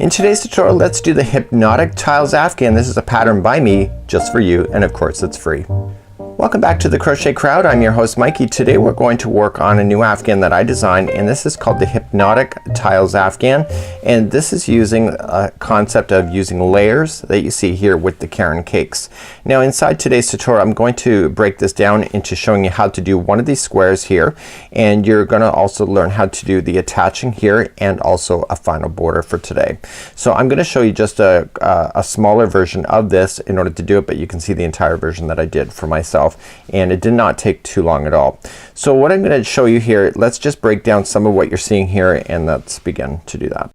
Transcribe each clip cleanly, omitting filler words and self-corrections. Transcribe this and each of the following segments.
In today's tutorial, let's do the Hypnotic Tiles Afghan. This is a pattern by me, just for you, and of course it's free. Welcome back to the Crochet Crowd. I'm your host Mikey. Today we're going to work on a new Afghan that I designed, and this is called the Hypnotic Tiles Afghan. And this is using a concept of using layers that you see here with the Caron cakes. Now inside today's tutorial, I'm going to break this down into showing you how to do one of these squares here, and you're going to also learn how to do the attaching here and also a final border for today. So I'm going to show you just a smaller version of this in order to do it, but you can see the entire version that I did for myself. And it did not take too long at all. So what I'm going to show you here, let's just break down some of what you're seeing here, and let's begin to do that.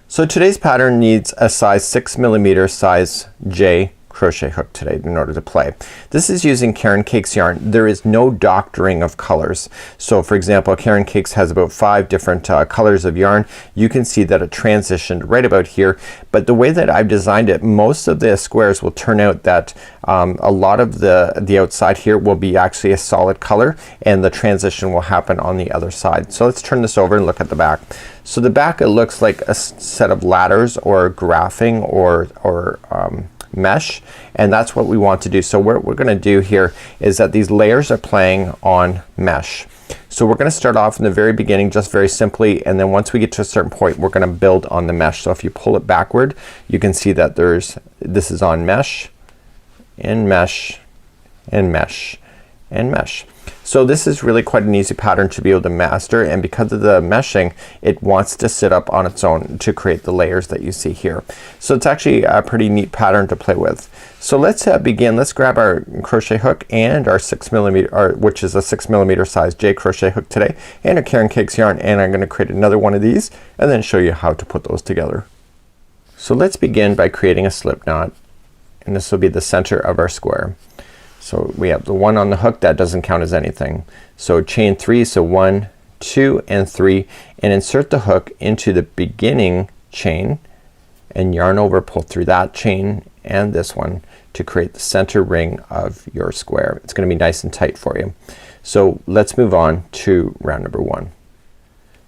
So today's pattern needs a size 6mm size J crochet hook today in order to play. This is using Caron Cakes yarn. There is no doctoring of colors. So for example, Caron Cakes has about 5 different colors of yarn. You can see that it transitioned right about here, but the way that I've designed it, most of the squares will turn out that a lot of the outside here will be actually a solid color, and the transition will happen on the other side. So let's turn this over and look at the back. So the back, it looks like a set of ladders or graphing or mesh, and that's what we want to do. So what we're gonna do here is that these layers are playing on mesh. So we're gonna start off in the very beginning just very simply, and then once we get to a certain point we're gonna build on the mesh. So if you pull it backward, you can see that this is on mesh and mesh and mesh and mesh. So this is really quite an easy pattern to be able to master, and because of the meshing, it wants to sit up on its own to create the layers that you see here. So it's actually a pretty neat pattern to play with. So let's begin. Let's grab our crochet hook and our 6mm, which is a 6mm size J crochet hook today, and a Caron Cakes yarn, and I'm gonna create another one of these and then show you how to put those together. So let's begin by creating a slip knot, and this will be the center of our square. So we have the one on the hook that doesn't count as anything. So chain 3, so 1, 2 and 3, and insert the hook into the beginning chain and yarn over, pull through that chain and this one to create the center ring of your square. It's gonna be nice and tight for you. So let's move on to round number 1.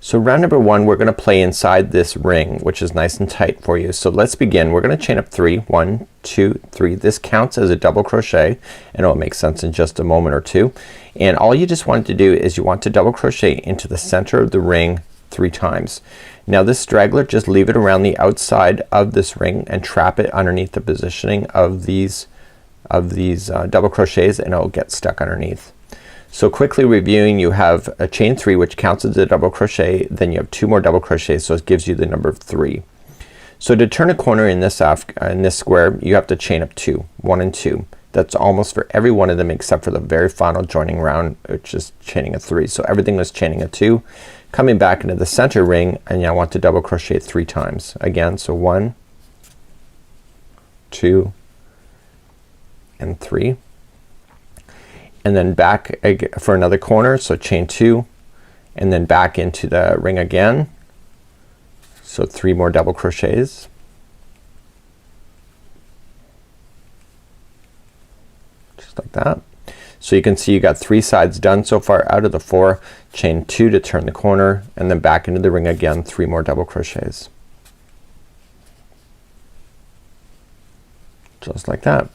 So round number 1, we're gonna play inside this ring, which is nice and tight for you. So let's begin. We're gonna chain up 3, 1, 2, 3. This counts as a double crochet, and it'll make sense in just a moment or two. And all you just want to do is you want to double crochet into the center of the ring 3 times. Now this straggler, just leave it around the outside of this ring and trap it underneath the positioning of these double crochets, and it'll get stuck underneath. So quickly reviewing, you have a chain 3 which counts as a double crochet, then you have 2 more double crochets, so it gives you the number of 3. So to turn a corner in this square, you have to chain up 2, 1 and 2. That's almost for every one of them except for the very final joining round, which is chaining a 3. So everything was chaining a 2. Coming back into the center ring, and I want to double crochet 3 times again. So 1, 2 and 3. And then back for another corner, so chain 2 and then back into the ring again. So 3 more double crochets. Just like that. So you can see you got 3 sides done so far out of the 4. Chain 2 to turn the corner, and then back into the ring again, 3 more double crochets. Just like that.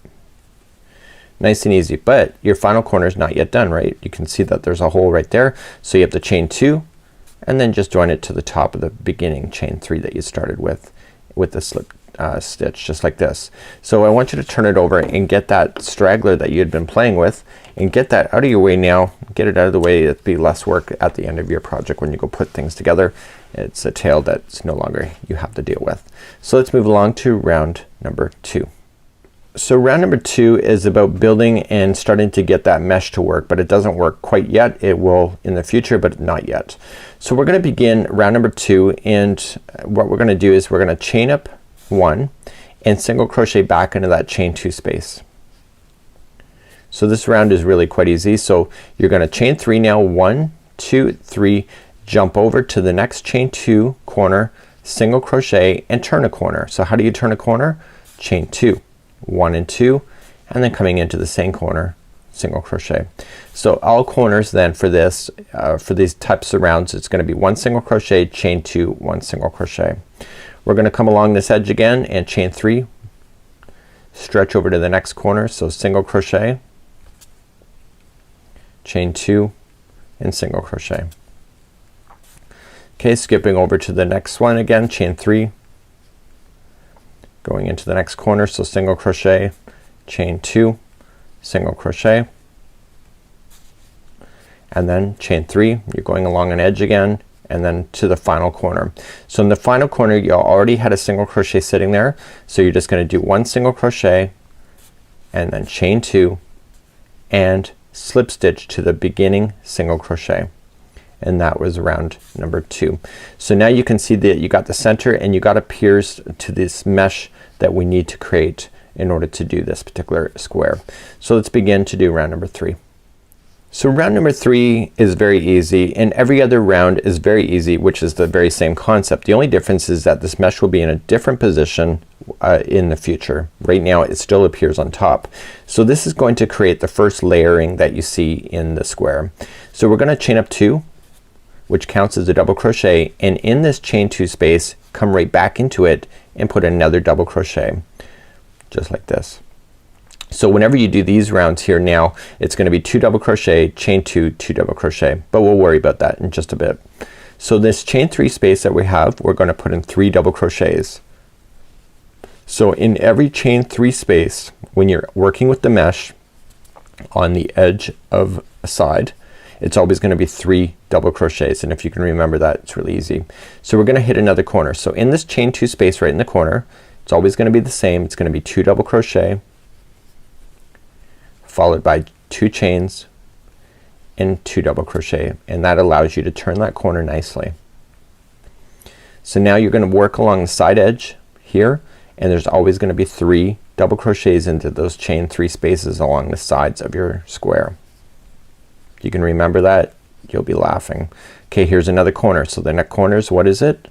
Nice and easy, but your final corner is not yet done, right? You can see that there's a hole right there, so you have to chain 2 and then just join it to the top of the beginning chain 3 that you started with the slip stitch, just like this. So I want you to turn it over and get that straggler that you had been playing with, and get that out of your way now. Get it out of the way. It'll be less work at the end of your project when you go put things together. It's a tail that's no longer you have to deal with. So let's move along to round number 2. So round number 2 is about building and starting to get that mesh to work, but it doesn't work quite yet. It will in the future, but not yet. So we're gonna begin round number 2, and what we're gonna do is we're gonna chain up 1 and single crochet back into that chain 2 space. So this round is really quite easy. So you're gonna chain 3 now, 1, 2, 3, jump over to the next chain 2 corner, single crochet and turn a corner. So how do you turn a corner? Chain 2, 1 and 2, and then coming into the same corner, single crochet. So all corners then for this for these types of rounds, it's gonna be 1 single crochet, chain 2, 1 single crochet. We're gonna come along this edge again and chain 3, stretch over to the next corner, so single crochet, chain 2 and single crochet. Okay, skipping over to the next one again, chain 3, going into the next corner, so single crochet, chain 2, single crochet, and then chain 3. You're going along an edge again and then to the final corner. So in the final corner you already had a single crochet sitting there, so you're just gonna do 1 single crochet and then chain 2 and slip stitch to the beginning single crochet, and that was round number 2. So now you can see that you got the center and you got a pierce to this mesh that we need to create in order to do this particular square. So let's begin to do round number 3. So round number 3 is very easy, and every other round is very easy, which is the very same concept. The only difference is that this mesh will be in a different position in the future. Right now it still appears on top. So this is going to create the first layering that you see in the square. So we're gonna chain up 2, which counts as a double crochet, and in this chain 2 space come right back into it and put another double crochet just like this. So whenever you do these rounds here now, it's gonna be 2 double crochet, chain 2, 2 double crochet, but we'll worry about that in just a bit. So this chain 3 space that we have, we're gonna put in 3 double crochets. So in every chain 3 space, when you're working with the mesh on the edge of a side, it's always gonna be 3 double crochets, and if you can remember that, it's really easy. So we're gonna hit another corner. So in this chain 2 space right in the corner, it's always gonna be the same. It's gonna be 2 double crochet followed by 2 chains and 2 double crochet, and that allows you to turn that corner nicely. So now you're gonna work along the side edge here, and there's always gonna be 3 double crochets into those chain 3 spaces along the sides of your square. If you can remember that, you'll be laughing. Okay, here's another corner. So the next corner is, what is it?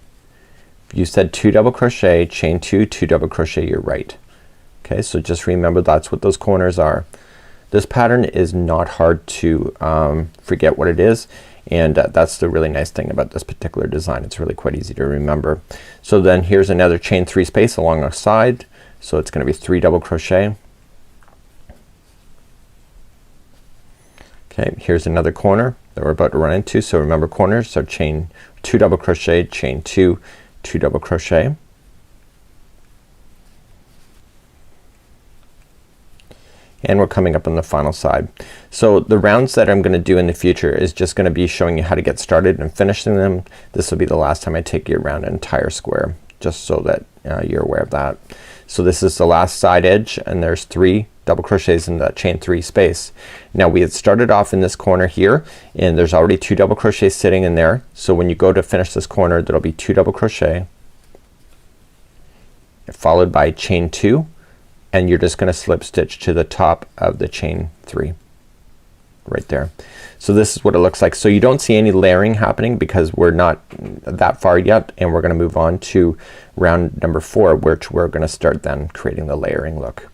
If you said 2 double crochet, chain 2, 2 double crochet, you're right. Okay, so just remember that's what those corners are. This pattern is not hard to forget what it is, and that's the really nice thing about this particular design. It's really quite easy to remember. So then here's another chain 3 space along the side, so it's gonna be 3 double crochet. Okay, here's another corner that we're about to run into, so remember corners, so chain 2 double crochet, chain 2, 2 double crochet. And we're coming up on the final side. So the rounds that I'm gonna do in the future is just gonna be showing you how to get started and finishing them. This will be the last time I take you around an entire square, just so that you're aware of that. So this is the last side edge, and there's 3 double crochets in that chain 3 space. Now we had started off in this corner here, and there's already 2 double crochets sitting in there. So when you go to finish this corner, there'll be 2 double crochet followed by chain 2, and you're just gonna slip stitch to the top of the chain 3 right there. So this is what it looks like. So you don't see any layering happening because we're not that far yet, and we're gonna move on to round number 4, which we're gonna start then creating the layering look.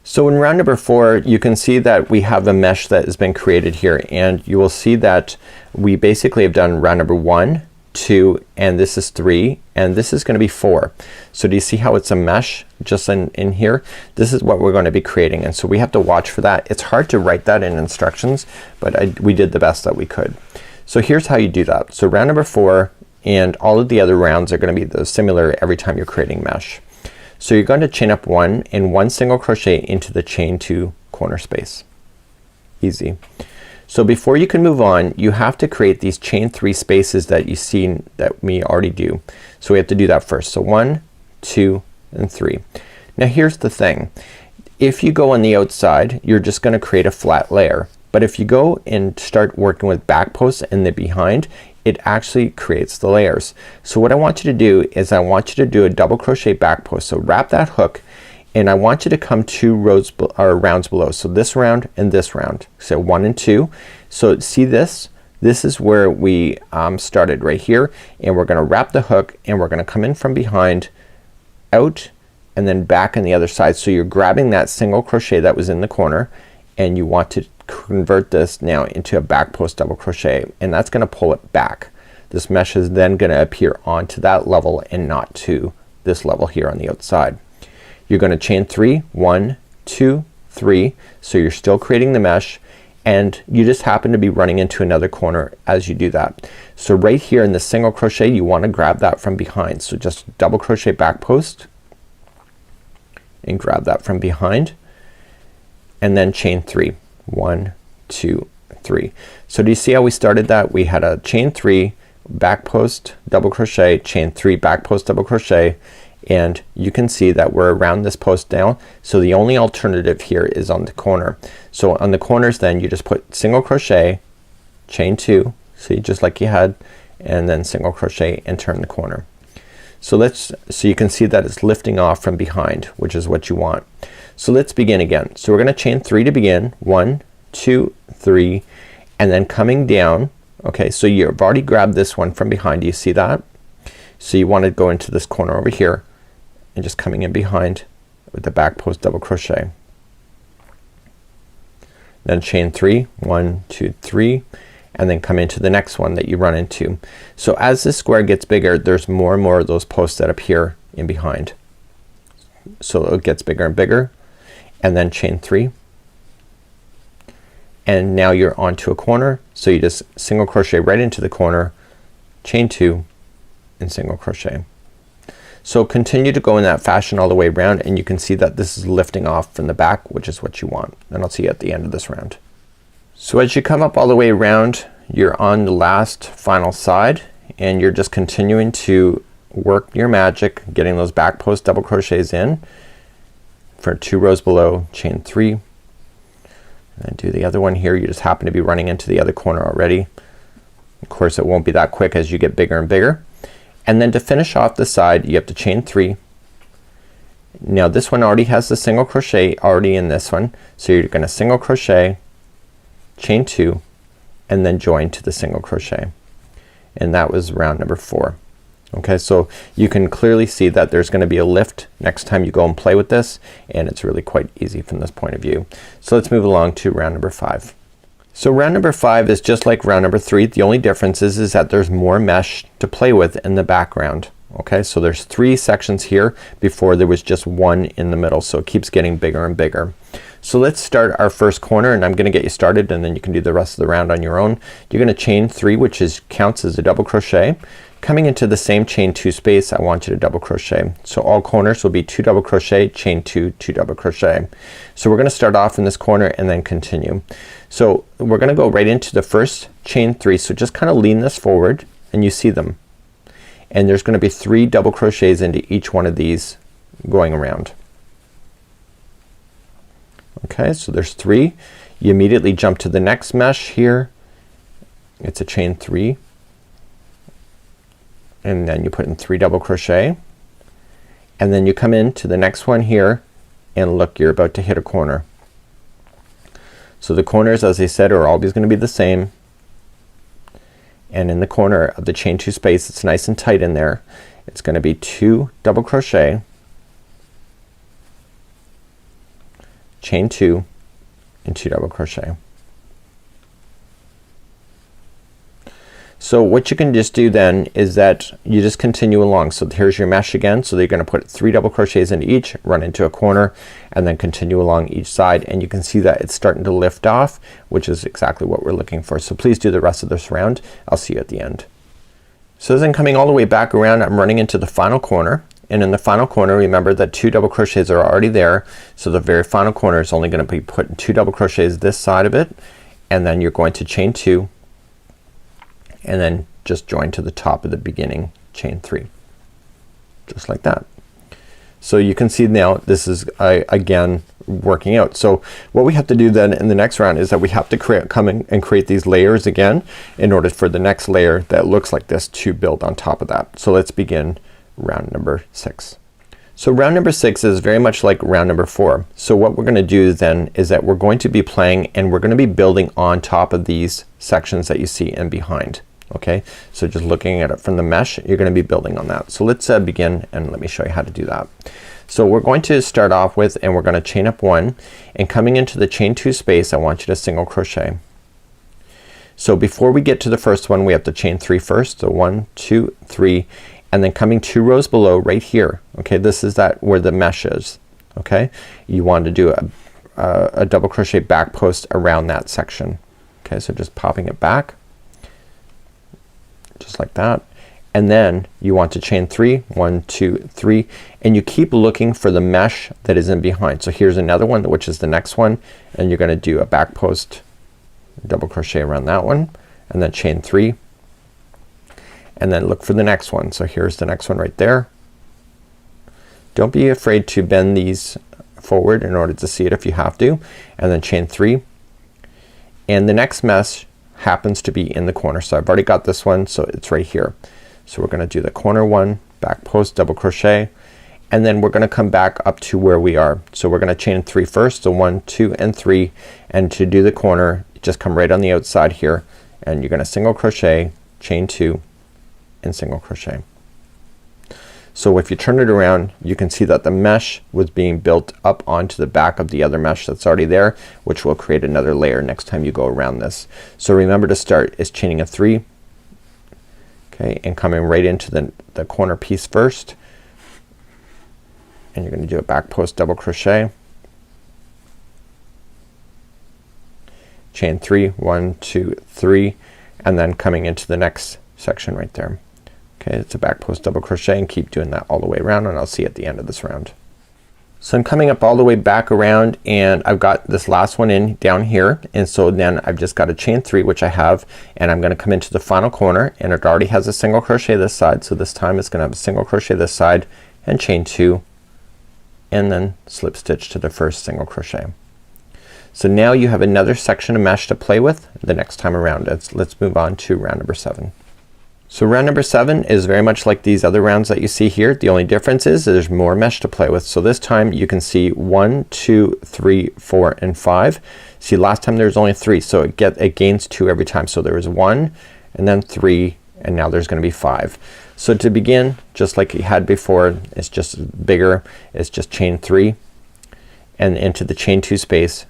So in round number 4, you can see that we have a mesh that has been created here, and you will see that we basically have done round number 1, 2, and this is 3, and this is gonna be 4. So do you see how it's a mesh just in here? This is what we're going to be creating, and so we have to watch for that. It's hard to write that in instructions, but we did the best that we could. So here's how you do that. So round number 4 and all of the other rounds are gonna be similar every time you're creating mesh. So you're going to chain up 1 and 1 single crochet into the chain 2 corner space. Easy. So before you can move on, you have to create these chain 3 spaces that you see that we already do. So we have to do that first. So 1, 2, and 3. Now here's the thing. If you go on the outside, you're just gonna create a flat layer. But if you go and start working with back posts in the behind, it actually creates the layers. So what I want you to do is I want you to do a double crochet back post. So wrap that hook, and I want you to come 2 rows or rounds below. So this round and this round. So 1 and 2. So see this? This is where we started right here, and we're gonna wrap the hook, and we're gonna come in from behind, out, and then back on the other side. So you're grabbing that single crochet that was in the corner, and you want to convert this now into a back post double crochet, and that's gonna pull it back. This mesh is then gonna appear onto that level and not to this level here on the outside. You're gonna chain 3, 1, 2, 3, so you're still creating the mesh, and you just happen to be running into another corner as you do that. So right here in the single crochet, you want to grab that from behind. So just double crochet back post and grab that from behind, and then chain 3, 1, 2, 3. So do you see how we started that? We had a chain 3, back post, double crochet, chain 3, back post, double crochet, and you can see that we're around this post now. So the only alternative here is on the corner. So on the corners then you just put single crochet, chain 2, see, just like you had, and then single crochet and turn the corner. So you can see that it's lifting off from behind, which is what you want. So let's begin again. So we're gonna chain 3 to begin, 1, 2, 3, and then coming down. Okay, so you've already grabbed this one from behind. Do you see that? So you want to go into this corner over here and just coming in behind with the back post double crochet. Then chain 3, 1, 2, 3, and then come into the next one that you run into. So as this square gets bigger, there's more and more of those posts that appear in behind. So it gets bigger and bigger, and then chain 3, and now you're onto a corner. So you just single crochet right into the corner, chain 2, and single crochet. So continue to go in that fashion all the way around, and you can see that this is lifting off from the back, which is what you want. And I'll see you at the end of this round. So as you come up all the way around, you're on the last final side, and you're just continuing to work your magic, getting those back post double crochets in for 2 rows below, chain 3, and do the other one here. You just happen to be running into the other corner already. Of course it won't be that quick as you get bigger and bigger. And then to finish off the side you have to chain 3. Now this one already has the single crochet already in this one, so you're gonna single crochet, chain 2, and then join to the single crochet, and that was round number 4. Okay, so you can clearly see that there's gonna be a lift next time you go and play with this, and it's really quite easy from this point of view. So let's move along to round number 5. So round number 5 is just like round number 3. The only difference is that there's more mesh to play with in the background. Okay, so there's 3 sections here before there was just 1 in the middle, so it keeps getting bigger and bigger. So let's start our first corner, and I'm gonna get you started and then you can do the rest of the round on your own. You're gonna chain 3, which counts as a double crochet. Coming into the same chain 2 space, I want you to double crochet. So all corners will be 2 double crochet, chain 2, 2 double crochet. So we're gonna start off in this corner and then continue. So we're gonna go right into the first chain 3. So just kind of lean this forward and you see them. And there's gonna be 3 double crochets into each one of these going around. Okay, so there's 3. You immediately jump to the next mesh here. It's a chain 3. And then you put in 3 double crochet, and then you come into the next one here, and look, you're about to hit a corner. So the corners, as I said, are always gonna be the same, and in the corner of the chain 2 space, it's nice and tight in there. It's gonna be 2 double crochet, chain 2, and 2 double crochet. So what you can just do then is that you just continue along. So here's your mesh again. So you're gonna put 3 double crochets into each, run into a corner, and then continue along each side, and you can see that it's starting to lift off, which is exactly what we're looking for. So please do the rest of this round. I'll see you at the end. So as I'm coming all the way back around, I'm running into the final corner, and in the final corner remember that 2 double crochets are already there. So the very final corner is only gonna be putting 2 double crochets this side of it, and then you're going to chain 2, and then just join to the top of the beginning chain 3, just like that. So you can see now this is again working out. So what we have to do then in the next round is that we have to come in and create these layers again in order for the next layer that looks like this to build on top of that. So let's begin round number 6. So round number 6 is very much like round number 4. So what we're gonna do then is that we're going to be playing, and we're gonna be building on top of these sections that you see in behind. Okay, so just looking at it from the mesh, you're gonna be building on that. So let's begin, and let me show you how to do that. So we're going to start off with, and we're gonna chain up 1, and coming into the chain 2 space, I want you to single crochet. So before we get to the first one, we have to chain 3 first. So 1, 2, 3, and then coming 2 rows below right here, okay, this is that where the mesh is, okay, you want to do a double crochet back post around that section. Okay, so just popping it back just like that, and then you want to chain 3, 1 2 3, and you keep looking for the mesh that is in behind. So here's another one, which is the next one, and you're gonna do a back post double crochet around that one, and then chain 3, and then look for the next one. So here's the next one right there. Don't be afraid to bend these forward in order to see it if you have to, and then chain 3, and the next mesh happens to be in the corner. So I've already got this one, so it's right here. So we're gonna do the corner one, back post double crochet, and then we're gonna come back up to where we are. So we're gonna chain 3 first, so 1 2 and 3, and to do the corner just come right on the outside here, and you're gonna single crochet, chain 2, and single crochet. So if you turn it around, you can see that the mesh was being built up onto the back of the other mesh that's already there, which will create another layer next time you go around this. So remember to start is chaining a 3, okay, and coming right into the corner piece first, and you're gonna do a back post double crochet, chain 3, 1 2 3, and then coming into the next section right there. Okay, it's a back post double crochet, and keep doing that all the way around, and I'll see you at the end of this round. So I'm coming up all the way back around, and I've got this last one in down here, and so then I've just got a chain 3, which I have, and I'm gonna come into the final corner, and it already has a single crochet this side, so this time it's gonna have a single crochet this side, and chain 2, and then slip stitch to the first single crochet. So now you have another section of mesh to play with the next time around. Let's move on to round number 7. So round number 7 is very much like these other rounds that you see here. The only difference is there's more mesh to play with. So this time you can see 1 2 3 4 and 5. See, last time there was only 3, so it gains 2 every time. So there was 1 and then 3, and now there's gonna be 5. So to begin, just like you had before, it's just bigger. It's just chain 3 and into the chain 2 space,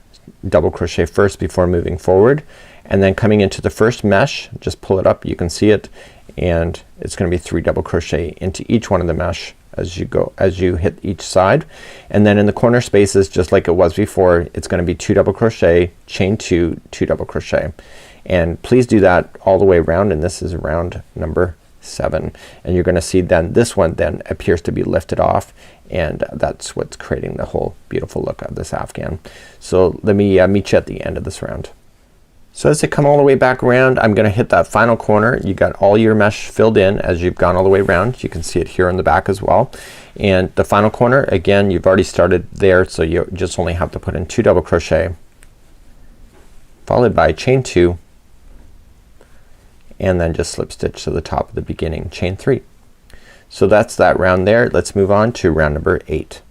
double crochet first before moving forward, and then coming into the first mesh, just pull it up, you can see it, and it's gonna be 3 double crochet into each one of the mesh as you hit each side, and then in the corner spaces, just like it was before, it's gonna be 2 double crochet, chain 2, 2 double crochet, and please do that all the way around, and this is round number 7, and you're gonna see then this one then appears to be lifted off, and that's what's creating the whole beautiful look of this Afghan. So let me meet you at the end of this round. So as I come all the way back around, I'm gonna hit that final corner. You got all your mesh filled in as you've gone all the way around. You can see it here on the back as well. And the final corner, again, you've already started there, so you just only have to put in 2 double crochet followed by chain 2, and then just slip stitch to the top of the beginning, chain 3. So that's that round there. Let's move on to round number 8.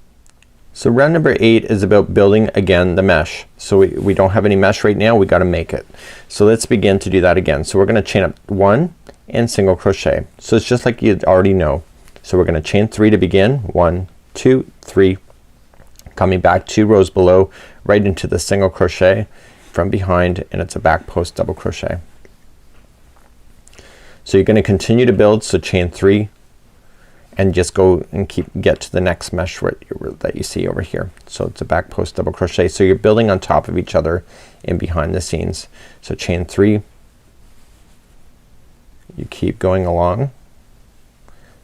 So round number 8 is about building again the mesh. So we don't have any mesh right now, we gotta make it. So let's begin to do that again. So we're gonna chain up 1 and single crochet. So it's just like you already know. So we're gonna chain 3 to begin, 1 2 3, coming back 2 rows below right into the single crochet from behind, and it's a back post double crochet. So you're gonna continue to build, so chain 3 and just go and get to the next mesh that you see over here. So it's a back post double crochet, so you're building on top of each other in behind the scenes. So chain 3, you keep going along.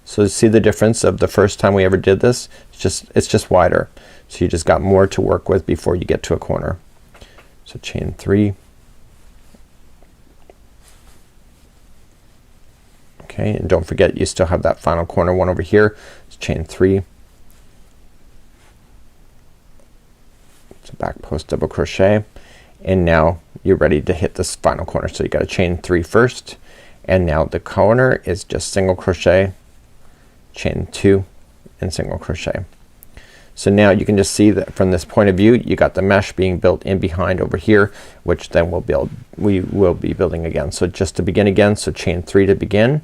So see the difference of the first time we ever did this? It's just wider. So you just got more to work with before you get to a corner. So chain 3. Okay, and don't forget you still have that final corner one over here. So chain 3. It's a back post double crochet, and now you're ready to hit this final corner. So you got to chain 3 first, and now the corner is just single crochet, chain 2, and single crochet. So now you can just see that from this point of view you got the mesh being built in behind over here, which then we will be building again. So just to begin again, so chain 3 to begin,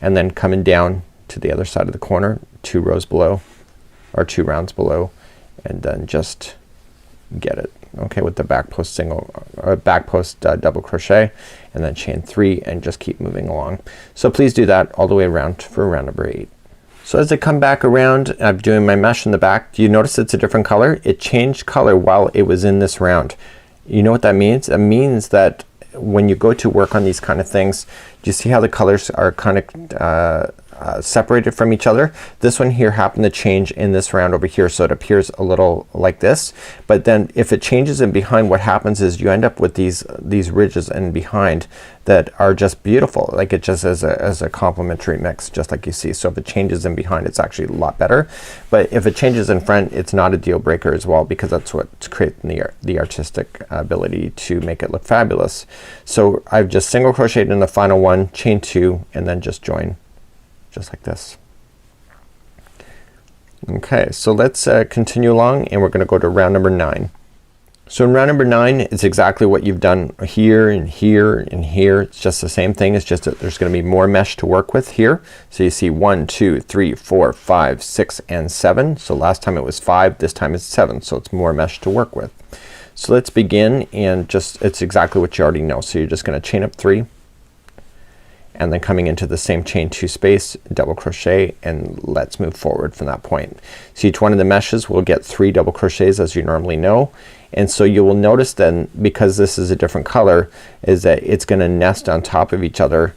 and then coming down to the other side of the corner 2 rows below, or 2 rounds below, and then just get it, okay, with the back post double crochet, and then chain 3 and just keep moving along. So please do that all the way around for round number 8. So as I come back around, I'm doing my mesh in the back. Do you notice it's a different color? It changed color while it was in this round. You know what that means? It means that when you go to work on these kind of things, do you see how the colors are kind of separated from each other? This one here happened to change in this round over here, so it appears a little like this. But then if it changes in behind, what happens is you end up with these ridges in behind that are just beautiful. Like it just as a complementary mix, just like you see. So if it changes in behind, it's actually a lot better. But if it changes in front, it's not a deal breaker as well, because that's what's creating the artistic ability to make it look fabulous. So I've just single crocheted in the final one, chain 2, and then just join just like this. Okay, so let's continue along, and we're gonna go to round number 9. So in round number 9, it's exactly what you've done here and here and here. It's just the same thing. It's just that there's gonna be more mesh to work with here. So you see 1 2 3 4 5 6 and 7. So last time it was 5, this time it's 7, so it's more mesh to work with. So let's begin, and just it's exactly what you already know. So you're just gonna chain up 3, and then coming into the same chain 2 space, double crochet, and let's move forward from that point. So each one of the meshes will get 3 double crochets as you normally know. And so you will notice then, because this is a different color, is that it's gonna nest on top of each other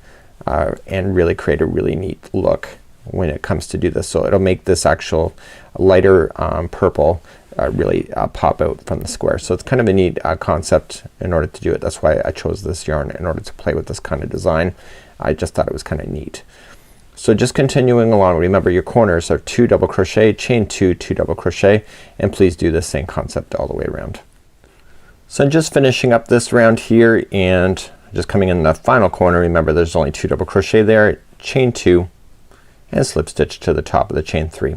and really create a really neat look when it comes to do this. So it'll make this actual lighter purple really pop out from the square. So it's kind of a neat concept in order to do it. That's why I chose this yarn, in order to play with this kind of design. I just thought it was kind of neat. So just continuing along, remember your corners are 2 double crochet, chain 2, 2 double crochet, and please do the same concept all the way around. So I'm just finishing up this round here, and just coming in the final corner. Remember there's only 2 double crochet there, chain 2, and slip stitch to the top of the chain 3.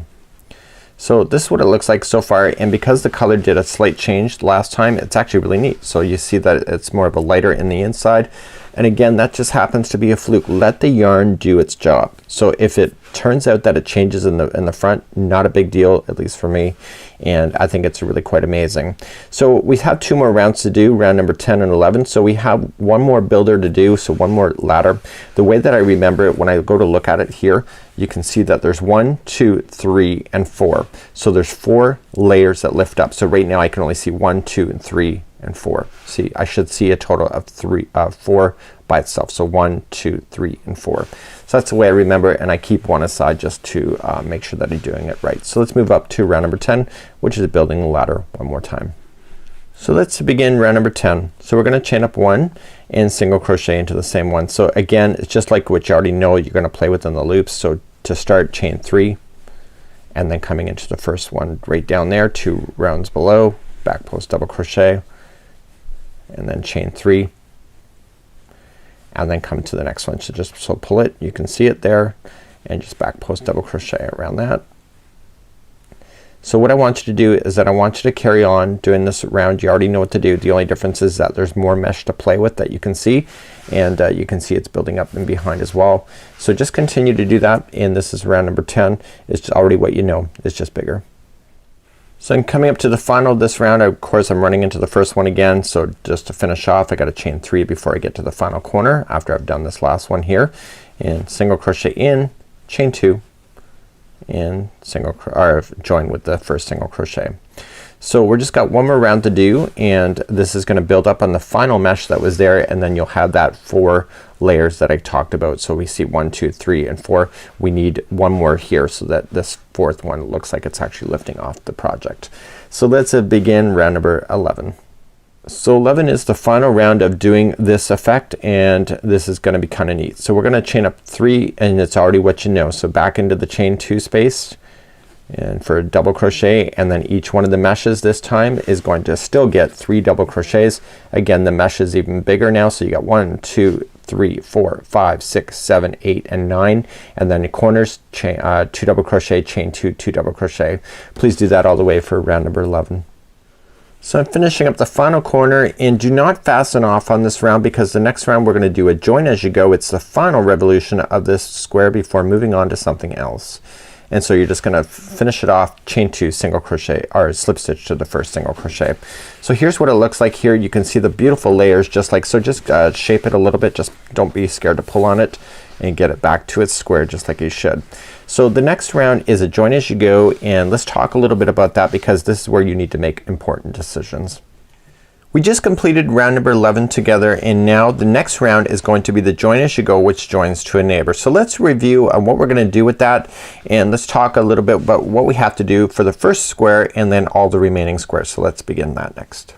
So this is what it looks like so far, and because the color did a slight change last time, it's actually really neat. So you see that it's more of a lighter in the inside, and again that just happens to be a fluke. Let the yarn do its job. So if it turns out that it changes in the front, not a big deal, at least for me, and I think it's really quite amazing. So we have 2 more rounds to do, round number 10 and 11. So we have one more builder to do, so one more ladder. The way that I remember it, when I go to look at it here, you can see that there's 1 2 3 and 4. So there's 4 layers that lift up. So right now I can only see 1 2 and 3 and 4. See, I should see a total of 4 by itself. So 1 2 3 and 4. So that's the way I remember it, and I keep one aside just to make sure that I'm doing it right. So let's move up to round number 10, which is building the ladder one more time. So let's begin round number 10. So we're gonna chain up 1 and single crochet into the same one. So again, it's just like what you already know, you're gonna play within the loops. So to start, chain 3, and then coming into the first one right down there, 2 rounds below, back post double crochet, and then chain 3, and then come to the next one. So just pull it, you can see it there, and just back post double crochet around that. So what I want you to do is that I want you to carry on doing this round. You already know what to do. The only difference is that there's more mesh to play with that you can see, and you can see it's building up in behind as well. So just continue to do that, and this is round number 10. It's already what you know, it's just bigger. So I'm coming up to the final of this round. Of course I'm running into the first one again, so just to finish off I gotta chain 3 before I get to the final corner after I've done this last one here, and single crochet in, chain 2, and join with the first single crochet. So we're just got one more round to do, and this is gonna build up on the final mesh that was there, and then you'll have that 4 layers that I talked about. So we see 1 2 3 and 4. We need one more here so that this 4th one looks like it's actually lifting off the project. So let's begin round number 11. So 11 is the final round of doing this effect, and this is gonna be kinda neat. So we're gonna chain up 3, and it's already what you know. So back into the chain 2 space, and for a double crochet, and then each one of the meshes this time is going to still get 3 double crochets. Again, the mesh is even bigger now, so you got 1 2 3 4 5 6 7 8 and 9, and then the corners chain 2 double crochet, chain 2, 2 double crochet. Please do that all the way for round number 11. So I'm finishing up the final corner, and do not fasten off on this round, because the next round we're gonna do a join as you go. It's the final revolution of this square before moving on to something else. And so you're just gonna finish it off, chain 2, single crochet, or slip stitch to the first single crochet. So here's what it looks like here. You can see the beautiful layers, just like so. Just shape it a little bit, just don't be scared to pull on it, and get it back to its square just like you should. So the next round is a join as you go, and let's talk a little bit about that because this is where you need to make important decisions. We just completed round number 11 together, and now the next round is going to be the join as you go, which joins to a neighbor. So let's review on what we're gonna do with that, and let's talk a little bit about what we have to do for the first square and then all the remaining squares. So let's begin that next.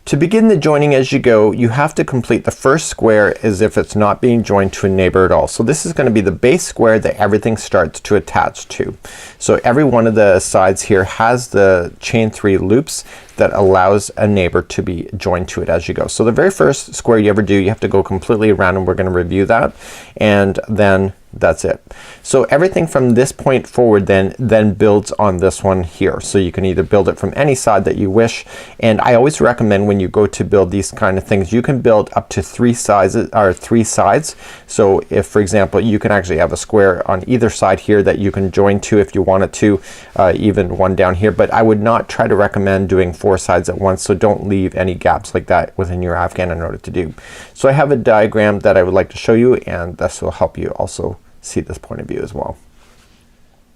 To begin the joining as you go, you have to complete the first square as if it's not being joined to a neighbor at all. So this is gonna be the base square that everything starts to attach to. So every one of the sides here has the chain 3 loops that allows a neighbor to be joined to it as you go. So the very first square you ever do, you have to go completely around, and we're gonna review that, and then that's it. So everything from this point forward then builds on this one here. So you can either build it from any side that you wish, and I always recommend when you go to build these kind of things, you can build up to 3 sizes or 3 sides. So if, for example, you can actually have a square on either side here that you can join to if you wanted to, even one down here, but I would not try to recommend doing 4 sides at once. So don't leave any gaps like that within your Afghan in order to do. So I have a diagram that I would like to show you, and this will help you also see this point of view as well.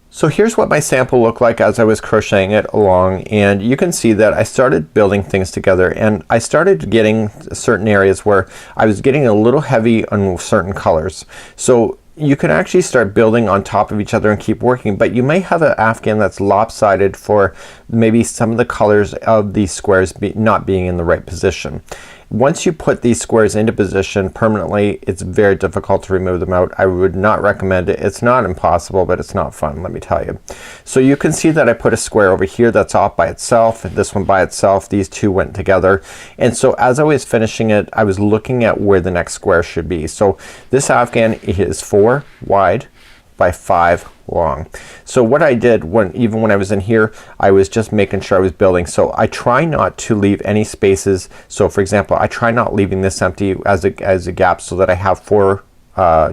So here's what my sample looked like as I was crocheting it along, and you can see that I started building things together, and I started getting certain areas where I was getting a little heavy on certain colors. So you can actually start building on top of each other and keep working, but you may have an Afghan that's lopsided for maybe some of the colors of these squares not being in the right position. Once you put these squares into position permanently, it's very difficult to remove them out. I would not recommend it. It's not impossible, but it's not fun, let me tell you. So you can see that I put a square over here that's off by itself, this one by itself, these two went together. And so as I was finishing it, I was looking at where the next square should be. So this Afghan is 4 wide by 5 long. So what I did even when I was in here, I was just making sure I was building. So I try not to leave any spaces. So for example, I try not leaving this empty as a gap so that I have 4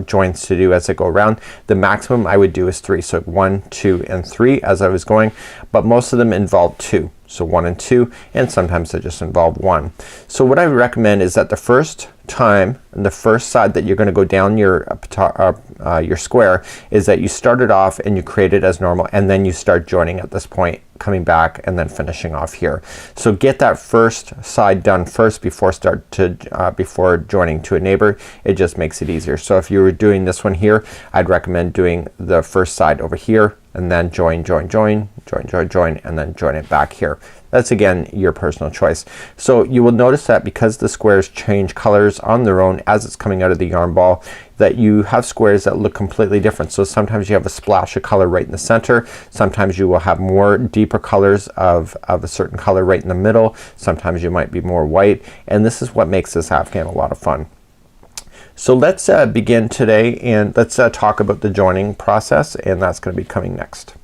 joints to do as I go around. The maximum I would do is 3. So 1, 2, and 3 as I was going, but most of them involve 2. So 1 and 2, and sometimes they just involve 1. So what I would recommend is that the first time and the first side that you're going to go down your square is that you start it off and you create it as normal, and then you start joining at this point, coming back and then finishing off here. So get that first side done first before before joining to a neighbor. It just makes it easier. So if you were doing this one here, I'd recommend doing the first side over here and then join, join, join, join, join, join, and then join it back here. That's again your personal choice. So you will notice that because the squares change colors on their own as it's coming out of the yarn ball, that you have squares that look completely different. So sometimes you have a splash of color right in the center, sometimes you will have more deeper colors of a certain color right in the middle, sometimes you might be more white, and this is what makes this Afghan a lot of fun. So let's begin today, and let's talk about the joining process, and that's going to be coming next.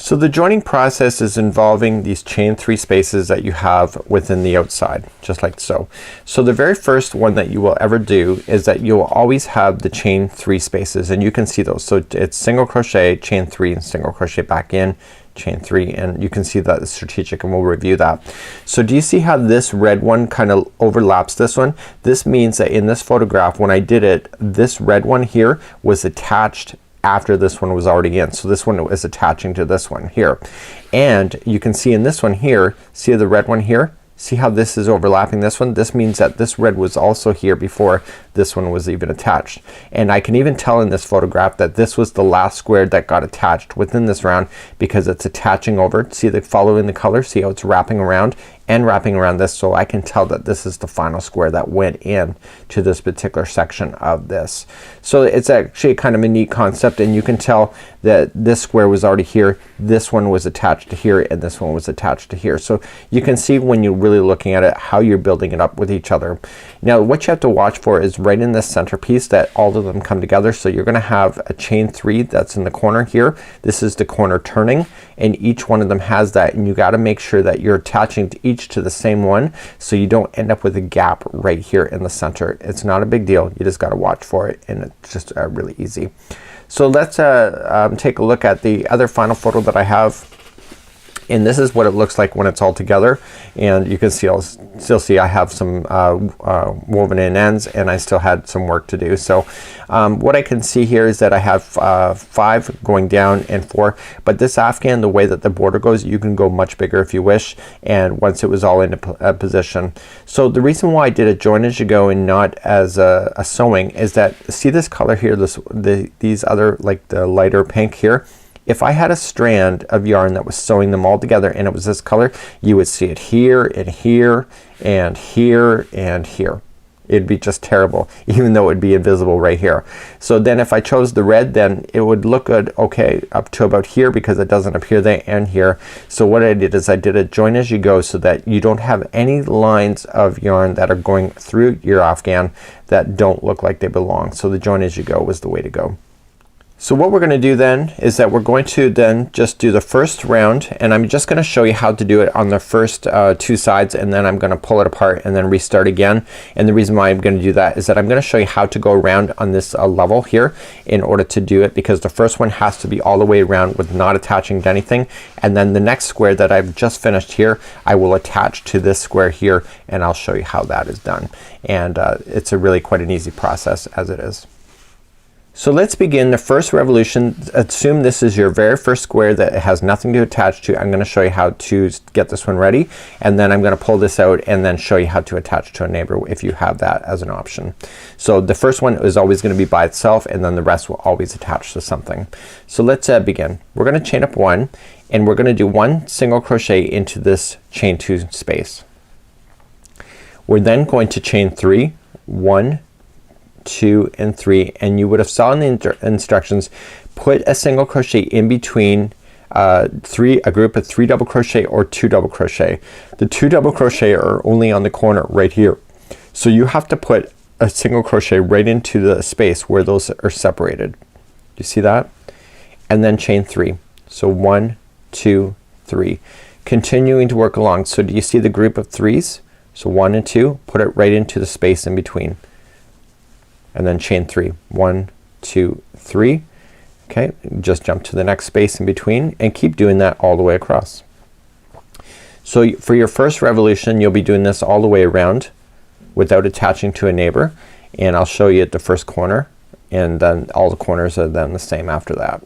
So the joining process is involving these chain 3 spaces that you have within the outside, just like so. So the very first one that you will ever do is that you will always have the chain 3 spaces, and you can see those. So it's single crochet, chain 3, and single crochet back in, chain 3, and you can see that it's strategic, and we'll review that. So do you see how this red one kind of overlaps this one? This means that in this photograph when I did it, this red one here was attached after this one was already in. So this one is attaching to this one here, and you can see in this one here, see the red one here, see how this is overlapping this one? This means that this red was also here before this one was even attached. And I can even tell in this photograph that this was the last square that got attached within this round because it's attaching over. See the following the color? See how it's wrapping around and wrapping around this, so I can tell that this is the final square that went in to this particular section of this. So it's actually kind of a neat concept, and you can tell that this square was already here, this one was attached to here, and this one was attached to here. So you can see when you're really looking at it how you're building it up with each other. Now what you have to watch for is right in this center piece that all of them come together. So you're gonna have a chain 3 that's in the corner here. This is the corner turning, and each one of them has that, and you got to make sure that you're attaching to each to the same one so you don't end up with a gap right here in the center. It's not a big deal, you just got to watch for it, and it's just really easy. So let's take a look at the other final photo that I have. And this is what it looks like when it's all together, and you can still see I have some woven in ends, and I still had some work to do. So what I can see here is that I have 5 going down and 4, but this Afghan, the way that the border goes, you can go much bigger if you wish, and once it was all into position. So the reason why I did a join as you go and not as a sewing is that, see this color here, these other, like the lighter pink here, if I had a strand of yarn that was sewing them all together and it was this color, you would see it here and here and here and here. It'd be just terrible, even though it would be invisible right here. So then if I chose the red, then it would look good, okay, up to about here, because it doesn't appear there and here. So what I did is I did a join as you go so that you don't have any lines of yarn that are going through your Afghan that don't look like they belong. So the join as you go was the way to go. So what we're gonna do then is that we're going to then just do the first round, and I'm just gonna show you how to do it on the first 2 sides, and then I'm gonna pull it apart and then restart again. And the reason why I'm gonna do that is that I'm gonna show you how to go around on this level here in order to do it, because the first one has to be all the way around with not attaching to anything, and then the next square that I've just finished here I will attach to this square here, and I'll show you how that is done. And it's a really quite an easy process as it is. So let's begin the first revolution. Assume this is your very first square that it has nothing to attach to. I'm gonna show you how to get this one ready, and then I'm gonna pull this out and then show you how to attach to a neighbor if you have that as an option. So the first one is always gonna be by itself, and then the rest will always attach to something. So let's begin. We're gonna chain up 1, and we're gonna do 1 single crochet into this chain 2 space. We're then going to chain 3, 1, 2 and 3, and you would have saw in the instructions, put a single crochet in between a group of 3 double crochet or 2 double crochet. The 2 double crochet are only on the corner right here, so you have to put a single crochet right into the space where those are separated. You see that? And then chain 3. So 1, 2, 3, continuing to work along. So do you see the group of 3s? So 1 and 2, put it right into the space in between, and then chain 3. 1, 2, 3. Okay, just jump to the next space in between and keep doing that all the way across. So for your first revolution you'll be doing this all the way around without attaching to a neighbor, and I'll show you at the first corner, and then all the corners are then the same after that.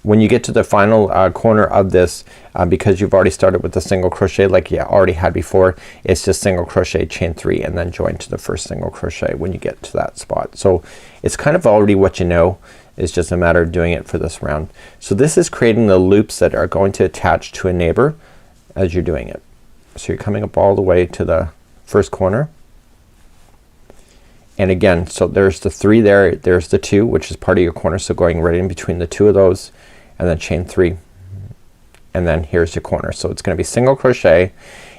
When you get to the final corner of this, because you've already started with a single crochet like you already had before, it's just single crochet, chain 3, and then join to the first single crochet when you get to that spot. So it's kind of already what you know. It's just a matter of doing it for this round. So this is creating the loops that are going to attach to a neighbor as you're doing it. So you're coming up all the way to the first corner, and again, so there's the 3 there, there's the 2 which is part of your corner, so going right in between the 2 of those, and then chain 3, and then here's your corner. So it's gonna be single crochet,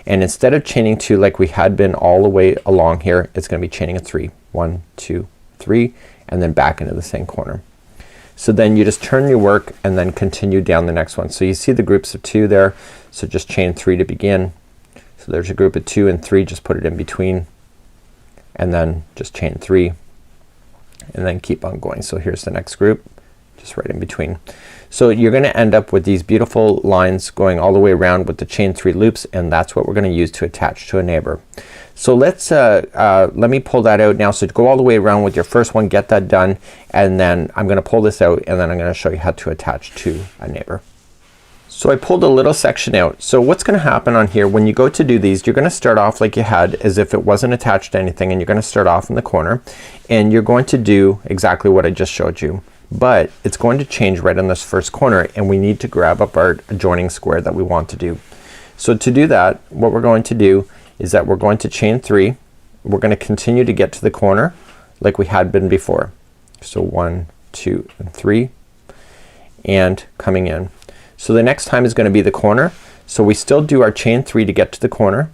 and instead of chaining 2 like we had been all the way along here, it's gonna be chaining a 3. 1, 2, 3, and then back into the same corner. So then you just turn your work and then continue down the next one. So you see the groups of 2 there, so just chain 3 to begin. So there's a group of 2 and 3, just put it in between, and then just chain 3, and then keep on going. So here's the next group, just right in between. So you're gonna end up with these beautiful lines going all the way around with the chain 3 loops, and that's what we're gonna use to attach to a neighbor. So let's let me pull that out now. So go all the way around with your first one, get that done, and then I'm gonna pull this out, and then I'm gonna show you how to attach to a neighbor. So I pulled a little section out. So what's gonna happen on here when you go to do these, you're gonna start off like you had as if it wasn't attached to anything, and you're gonna start off in the corner, and you're going to do exactly what I just showed you, but it's going to change right in this first corner, and we need to grab up our adjoining square that we want to do. So to do that, what we're going to do is that we're going to chain 3. We're gonna continue to get to the corner like we had been before. So 1, 2 and 3, and coming in. So the next time is gonna be the corner. So we still do our chain 3 to get to the corner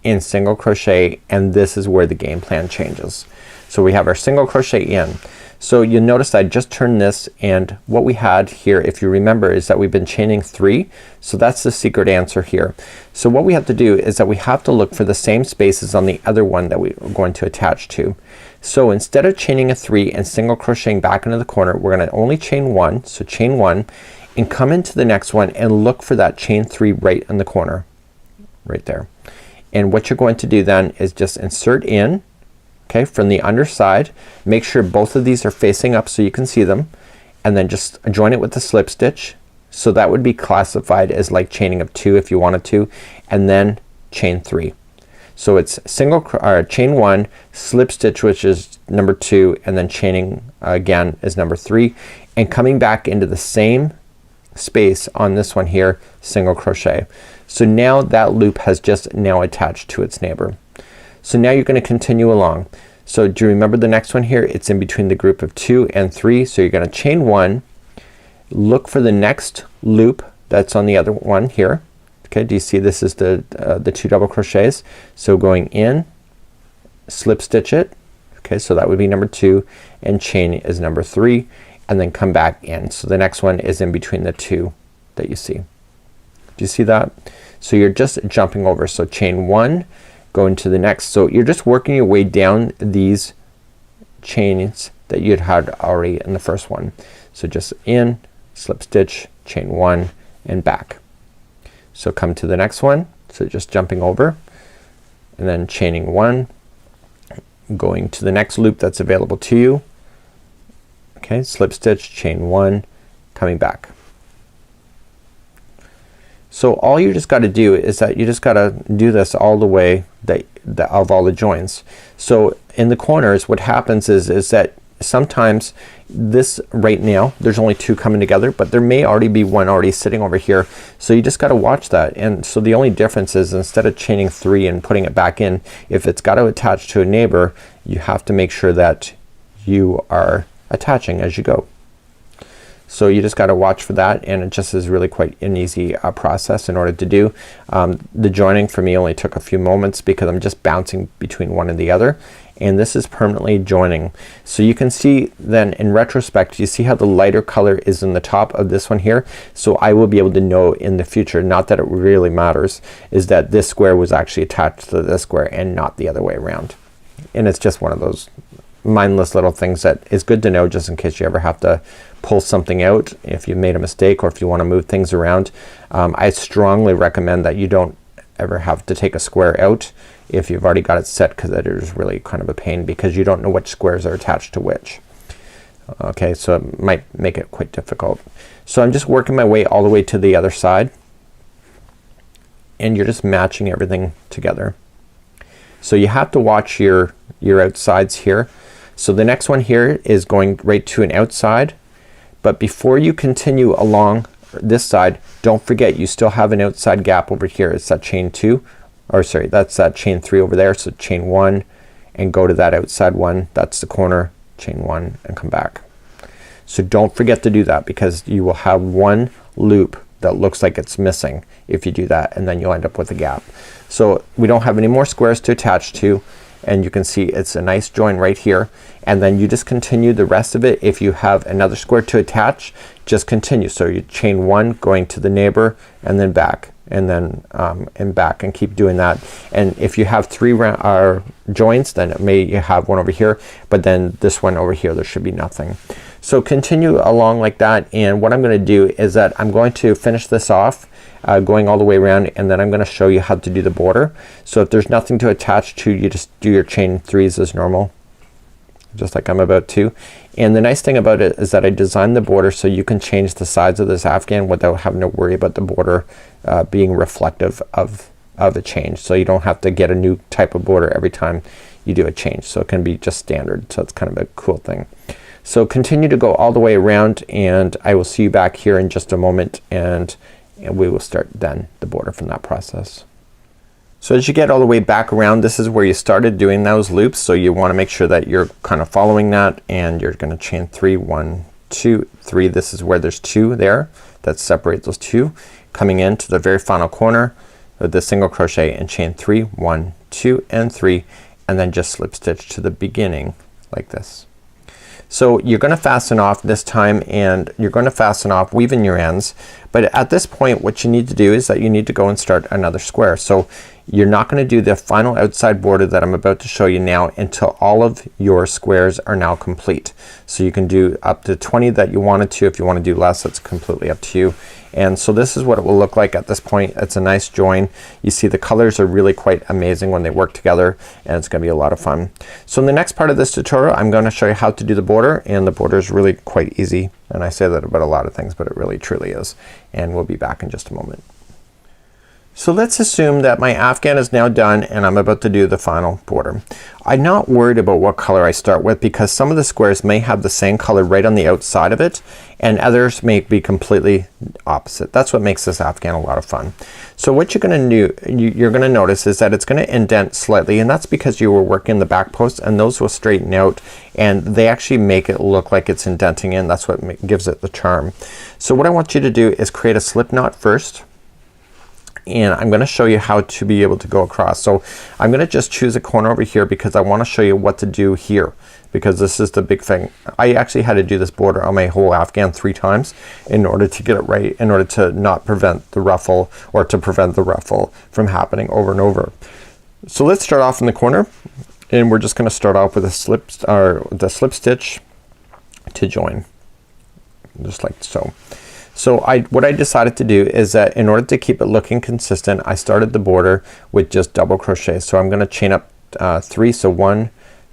in single crochet, and this is where the game plan changes. So we have our single crochet in. So you'll notice I just turned this, and what we had here, if you remember, is that we've been chaining 3. So that's the secret answer here. So what we have to do is that we have to look for the same spaces on the other one that we are going to attach to. So instead of chaining a 3 and single crocheting back into the corner, we're gonna only chain 1. So chain 1, and come into the next one and look for that chain 3 right in the corner right there. And what you're going to do then is just insert in, okay, from the underside. Make sure both of these are facing up so you can see them, and then just join it with the slip stitch. So that would be classified as like chaining of 2 if you wanted to, and then chain 3. So it's chain 1, slip stitch, which is number 2, and then chaining again is number 3, and coming back into the same space on this one here, single crochet. So now that loop has just now attached to its neighbor. So now you're gonna continue along. So do you remember the next one here? It's in between the group of 2 and 3. So you're gonna chain 1, look for the next loop that's on the other one here. Okay, do you see this is the 2 double crochets? So going in, slip stitch it. Okay, so that would be number 2, and chain is number 3, and then come back in. So the next one is in between the 2 that you see. Do you see that? So you're just jumping over. So chain 1, go into the next. So you're just working your way down these chains that you'd had already in the first one. So just in, slip stitch, chain 1, and back. So come to the next one. So just jumping over, and then chaining 1, going to the next loop that's available to you. Okay, slip stitch, chain 1, coming back. So all you just got to do is that you just got to do this all the way of all the joins. So in the corners what happens is that sometimes this right now there's only 2 coming together, but there may already be one already sitting over here. So you just got to watch that. And so the only difference is instead of chaining 3 and putting it back in, if it's got to attach to a neighbor, you have to make sure that you are attaching as you go. So you just got to watch for that, and it just is really quite an easy process in order to do. The joining for me only took a few moments because I'm just bouncing between one and the other, and this is permanently joining. So you can see then in retrospect, you see how the lighter color is in the top of this one here. So I will be able to know in the future, not that it really matters, is that this square was actually attached to this square and not the other way around. And it's just one of those mindless little things that is good to know just in case you ever have to pull something out if you made a mistake or if you want to move things around. I strongly recommend that you don't ever have to take a square out if you've already got it set, because that is really kind of a pain because you don't know which squares are attached to which. Okay, so it might make it quite difficult. So I'm just working my way all the way to the other side, and you're just matching everything together. So you have to watch your outsides here. So the next one here is going right to an outside, but before you continue along this side, don't forget you still have an outside gap over here. It's that chain 2, or sorry, that's that chain 3 over there. So chain 1 and go to that outside one. That's the corner. Chain 1 and come back. So don't forget to do that, because you will have one loop that looks like it's missing if you do that, and then you'll end up with a gap. So we don't have any more squares to attach to, and you can see it's a nice join right here, and then you just continue the rest of it. If you have another square to attach, just continue. So you chain 1 going to the neighbor and then back, and then and back, and keep doing that. And if you have 3 joints, then it may you have one over here, but then this one over here there should be nothing. So continue along like that, and what I'm gonna do is that I'm going to finish this off going all the way around, and then I'm gonna show you how to do the border. So if there's nothing to attach to, you just do your chain 3s as normal, just like I'm about to. And the nice thing about it is that I designed the border so you can change the sides of this Afghan without having to worry about the border being reflective of a change. So you don't have to get a new type of border every time you do a change. So it can be just standard. So it's kind of a cool thing. So continue to go all the way around, and I will see you back here in just a moment, and we will start then the border from that process. So as you get all the way back around, this is where you started doing those loops. So you want to make sure that you're kind of following that, and you're going to chain 3, 1, 2, 3. This is where there's 2 there that separate those 2. Coming into the very final corner of the single crochet and chain 3, 1, 2, and 3, and then just slip stitch to the beginning like this. So you're gonna fasten off this time, and you're gonna fasten off weaving your ends, but at this point what you need to do is that you need to go and start another square. So you're not going to do the final outside border that I'm about to show you now until all of your squares are now complete. So you can do up to 20 that you wanted to. If you want to do less, that's completely up to you. And so this is what it will look like at this point. It's a nice join. You see the colors are really quite amazing when they work together, and it's gonna be a lot of fun. So in the next part of this tutorial I'm gonna show you how to do the border, and the border is really quite easy. And I say that about a lot of things, but it really truly is. And we'll be back in just a moment. So let's assume that my Afghan is now done and I'm about to do the final border. I'm not worried about what color I start with because some of the squares may have the same color right on the outside of it and others may be completely opposite. That's what makes this Afghan a lot of fun. So what you're gonna do, you're gonna notice is that it's gonna indent slightly, and that's because you were working the back posts and those will straighten out and they actually make it look like it's indenting in. That's what gives it the charm. So what I want you to do is create a slip knot first. And I'm gonna show you how to be able to go across. So I'm gonna just choose a corner over here because I wanna show you what to do here, because this is the big thing. I actually had to do this border on my whole Afghan 3 times in order to get it right, in order to not prevent the ruffle, or to prevent the ruffle from happening over and over. So let's start off in the corner, and we're just gonna start off with a slip stitch to join, just like so. So what I decided to do is that in order to keep it looking consistent, I started the border with just double crochet. So I'm gonna chain up 3, so 1,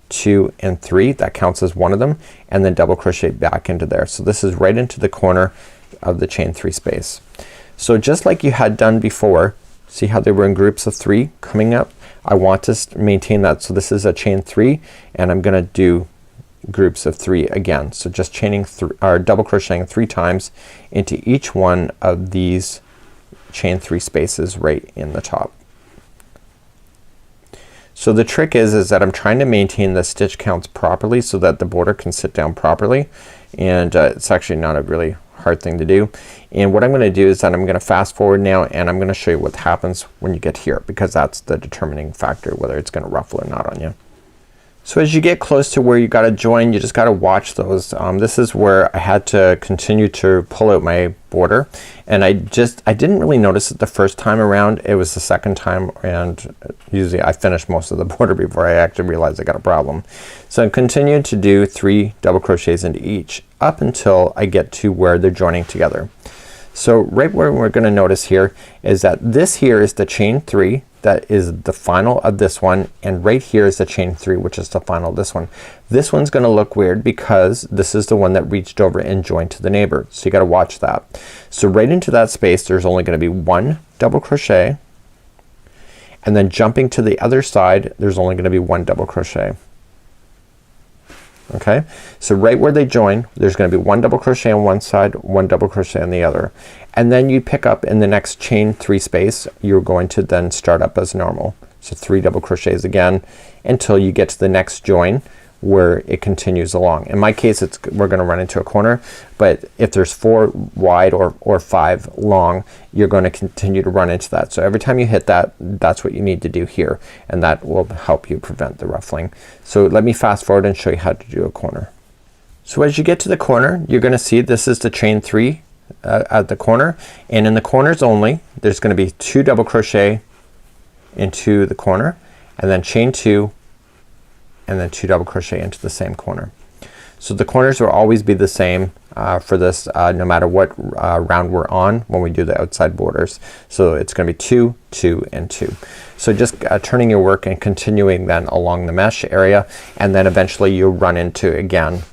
2 and 3, that counts as one of them, and then double crochet back into there. So this is right into the corner of the chain 3 space. So just like you had done before, see how they were in groups of 3 coming up? I want to maintain that. So this is a chain 3 and I'm gonna do groups of 3 again. So just chaining or double crocheting 3 times into each one of these chain 3 spaces right in the top. So the trick is that I'm trying to maintain the stitch counts properly so that the border can sit down properly, and it's actually not a really hard thing to do. And what I'm gonna do is that I'm gonna fast forward now and I'm gonna show you what happens when you get here, because that's the determining factor whether it's gonna ruffle or not on you. So as you get close to where you gotta join, you just gotta watch those. This is where I had to continue to pull out my border, and I didn't really notice it the first time around. It was the second time, and usually I finish most of the border before I actually realize I got a problem. So I'm continuing to do 3 double crochets into each up until I get to where they're joining together. So right where we're gonna notice here is that this here is the chain 3 that is the final of this one, and right here is the chain 3 which is the final of this one. This one's gonna look weird because this is the one that reached over and joined to the neighbor. So you gotta watch that. So right into that space there's only gonna be 1 double crochet, and then jumping to the other side there's only gonna be 1 double crochet. Okay, so right where they join there's gonna be 1 double crochet on one side, 1 double crochet on the other, and then you pick up in the next chain 3 space. You're going to then start up as normal. So 3 double crochets again until you get to the next join where it continues along. In my case we're gonna run into a corner, but if there's 4 wide or 5 long, you're gonna continue to run into that. So every time you hit that, that's what you need to do here, and that will help you prevent the ruffling. So let me fast forward and show you how to do a corner. So as you get to the corner you're gonna see this is the chain 3 at the corner, and in the corners only there's gonna be 2 double crochet into the corner, and then chain 2 and then 2 double crochet into the same corner. So the corners will always be the same for this no matter what round we're on when we do the outside borders. So it's gonna be 2, 2 and 2. So just turning your work and continuing then along the mesh area, and then eventually you'll run into again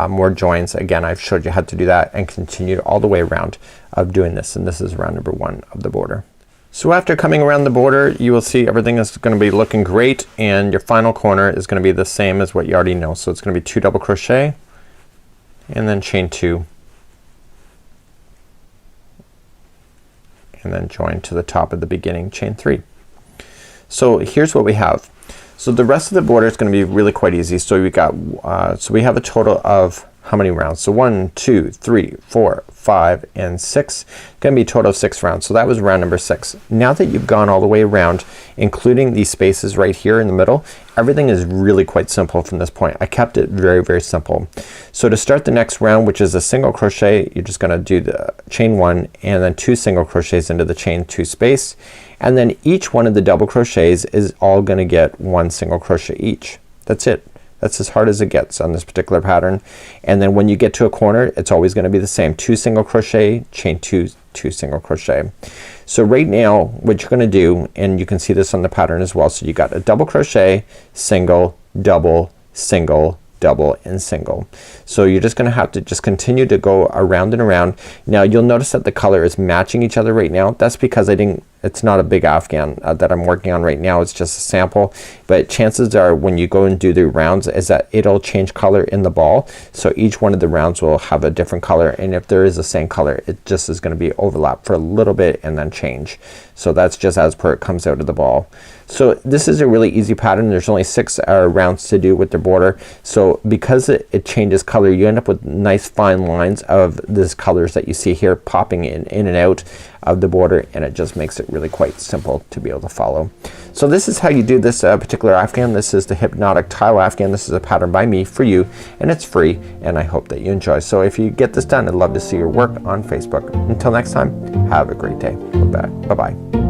more joins. Again, I've showed you how to do that, and continue all the way around of doing this, and this is round number 1 of the border. So after coming around the border you will see everything is gonna be looking great, and your final corner is gonna be the same as what you already know. So it's gonna be 2 double crochet and then chain 2 and then join to the top of the beginning chain 3. So here's what we have. So the rest of the border is gonna be really quite easy. So we got we have a total of how many rounds? So 1, 2, 3, 4, 5, and 6. Gonna be a total of 6 rounds. So that was round number 6. Now that you've gone all the way around, including these spaces right here in the middle, everything is really quite simple from this point. I kept it very, very simple. So to start the next round, which is a single crochet, you're just gonna do the chain 1 and then 2 single crochets into the chain 2 space, and then each one of the double crochets is all gonna get 1 single crochet each. That's it. That's as hard as it gets on this particular pattern. And then when you get to a corner, it's always gonna be the same. 2 single crochet, chain 2, 2 single crochet. So right now what you're gonna do, and you can see this on the pattern as well, so you got a double crochet, single, double, single, double, and single. So you're just gonna have to just continue to go around and around. Now you'll notice that the color is matching each other right now. That's because it's not a big Afghan that I'm working on right now. It's just a sample, but chances are when you go and do the rounds is that it'll change color in the ball. So each one of the rounds will have a different color, and if there is the same color, it just is gonna be overlap for a little bit and then change. So that's just as per it comes out of the ball. So this is a really easy pattern. There's only 6 rounds to do with the border. So because it changes color, you end up with nice fine lines of these colors that you see here popping in and out of the border, and it just makes it really quite simple to be able to follow. So this is how you do this particular Afghan. This is the Hypnotic Tile Afghan. This is a pattern by me for you, and it's free, and I hope that you enjoy. So if you get this done, I'd love to see your work on Facebook. Until next time, have a great day. Bye bye.